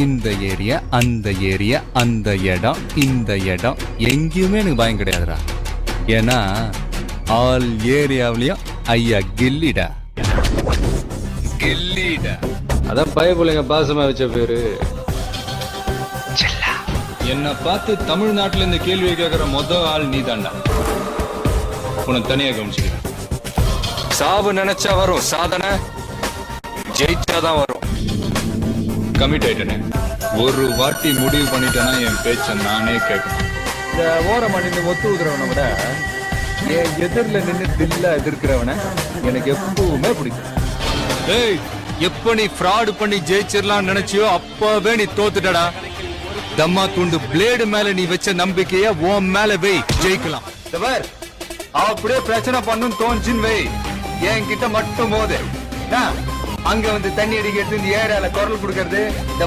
இந்த ஏரியா, அந்த ஏரியா, அந்த இடம், இந்த இடம் எங்கேயுமே எனக்கு பயம் கிடையாதுடா. ஏன்னா ஆல் ஏரியாவிலையும் ஐயா கில்லிடா. கில்லிடா. அதான் பயப்புள்ளைங்க பாசமா வச்ச பேரு. என்னை பார்த்து தமிழ்நாட்டுல இந்த கேள்வி கேட்கிற மொதல் ஆள் நீ தாண்டா. உனக்கு தனியா கவனிச்சுக்கிறேன். சாவு நினைச்சா வரும், சாதனை ஜெயிச்சாதான் வரும். கமிட் ஆயிட்டேனே, ஒரு வாட்டி முடிவு பண்ணிட்டேன்னா என் பேச்ச நானே கேட்கணும். இந்த ஓரமா நின்று ஒத்து ஊதுறவனை விட என் எதிரில நின்று தில்லா எதிர்க்கிறவனை எனக்கு எப்பவுமே பிடிக்கும். ஏய், எப்ப நீ ஃப்ராட் பண்ணி ஜெயிச்சிடலாம் நினைச்சியோ அப்பவே நீ தோத்துட்டடா. தம்மா துண்டு பிளேடு மேல நீ வச்ச நம்பிக்கைய உன் மேல வை, ஜெயிக்கலாம். அப்படியே பிரச்சனை பண்ணும் தோஞ்சின் வை, என்கிட்ட மட்டும் போது அங்க வந்து தண்ணி அடிக்கிறது, இந்த ஏரியால குரல் கொடுக்கறது, இந்த